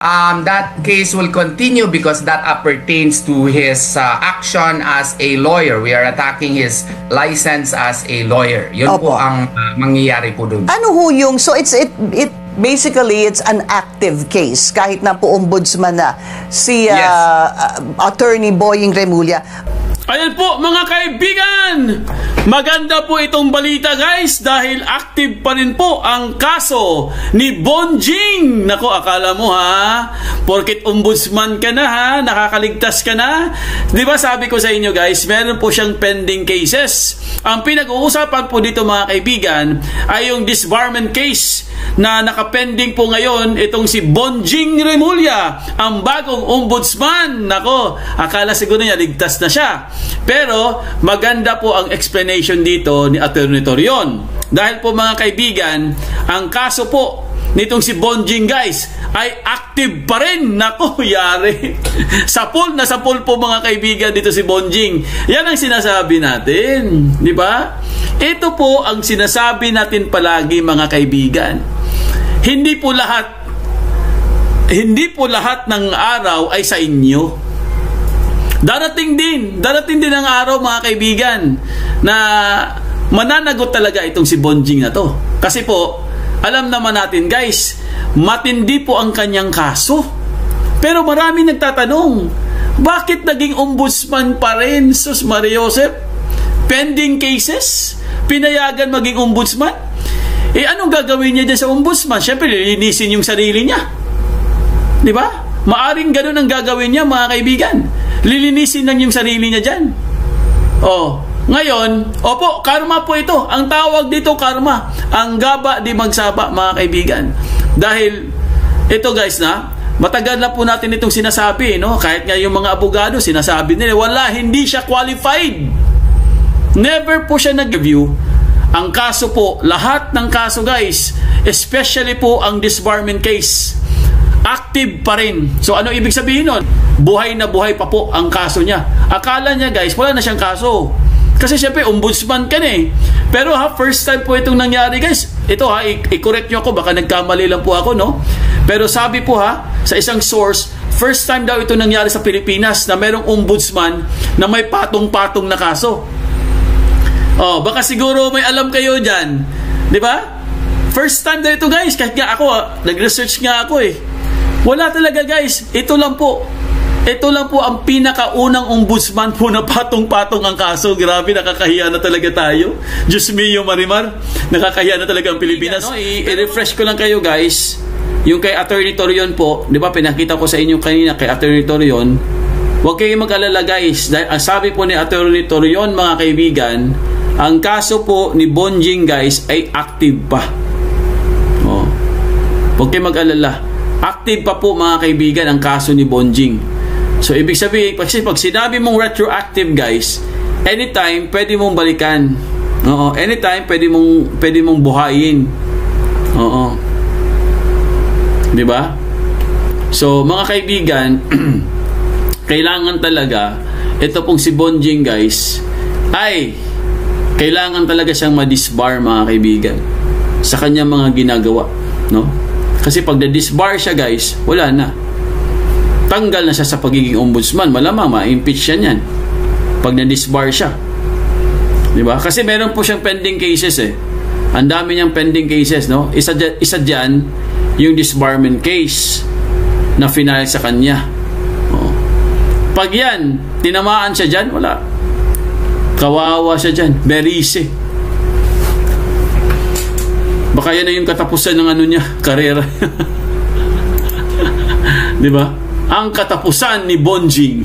That case will continue because that pertains to his action as a lawyer. We are attacking his license as a lawyer. Yun Opo. po ang mangyayari po dun. Ano ho yung, so it basically it's an active case kahit na po ombudsman na si Attorney Boying Remulla. Ayan po mga kaibigan, maganda po itong balita guys dahil active pa rin po ang kaso ni Bonjing. Nako, akala mo ha, porket ombudsman ka na ha, nakakaligtas ka na. Di ba sabi ko sa inyo guys, meron po siyang pending cases. Ang pinag-uusapan po dito mga kaibigan ay yung disbarment case na nakapending po ngayon itong si Bonjing Remulla, ang bagong ombudsman. Nako, akala siguro niya ligtas na siya. Pero maganda po ang explanation dito ni Attorney Torion. Dahil po mga kaibigan, ang kaso po nitong si Bonjing guys ay active pa rin. Nako, yari. Sapul na sapul po mga kaibigan dito si Bonjing. Yan ang sinasabi natin, di ba? Ito po ang sinasabi natin palagi mga kaibigan. Hindi po lahat ng araw ay sa inyo. Darating din ang araw mga kaibigan na mananagot talaga itong si Bonjing na to. Kasi po, alam naman natin guys, matindi po ang kanyang kaso. Pero marami nagtatanong, bakit naging ombudsman pa rin? Sus Maria Joseph, pending cases, pinayagan maging ombudsman? Anong gagawin niya dyan sa ombudsman? Siyempre, lilinisin yung sarili niya. Di ba? Maaring ganun ang gagawin niya mga kaibigan. Lilinisin lang yung sarili niya dyan. Ngayon, opo, karma po ito. Ang tawag dito karma. Ang gaba di magsaba mga kaibigan. Dahil ito guys matagal na po natin itong sinasabi, no? Kahit nga yung mga abogado sinasabi nila, hindi siya qualified. Never po siya nag-review. Ang kaso po, lahat ng kaso guys, especially po ang disbarment case, active pa rin. So ano ibig sabihin nun? Buhay na buhay pa po ang kaso niya. Akala niya guys, wala na siyang kaso. Kasi syempre, ombudsman ka na eh. Pero first time po itong nangyari guys. Ito i-correct nyo ako, baka nagkamali lang po ako, no? Pero sabi po sa isang source, first time daw ito nangyari sa Pilipinas na merong ombudsman na may patong-patong na kaso. Baka siguro may alam kayo dyan. Di ba? First time daw ito guys. Kahit nga ako, nag-research nga ako eh. Wala talaga guys. Ito lang po ang pinakaunang ombudsman po na patong-patong ang kaso. Grabe, nakakahiya na talaga tayo. Diyos mio, Marimar. Nakakahiya na talaga ang Pilipinas. I-refresh ko lang kayo guys. Yung kay Attorney Torion po, di ba pinakita ko sa inyo kanina kay Attorney Torion, huwag kayong mag-alala guys. Dahil ang sabi po ni Attorney Torion mga kaibigan, ang kaso po ni Bonjing guys ay active pa. Huwag kayong mag-alala. Active pa po mga kaibigan ang kaso ni Bonjing. So ibig sabihin, kasi pag sinabi mong retroactive guys, anytime pwede mong balikan. Anytime pwede mong buhayin. Di ba? So mga kaibigan, kailangan talaga ito pong si Bonjing guys ay kailangan talaga siyang ma-disbar mga kaibigan sa kanyang mga ginagawa, no? Kasi pag na-disbar siya guys, wala na. Tanggal na siya sa pagiging ombudsman. Malamang ma-impeach siya niyan pag na-disbar siya. Diba? Kasi meron po siyang pending cases eh. Ang dami niyang pending cases, no? Isa dyan, yung disbarment case na final sa kanya. Pag yan, tinamaan siya dyan, wala. Kawawa siya dyan. Berise. Baka yan na yung katapusan ng niya, karera. Di ba? Ang katapusan ni Bonjing.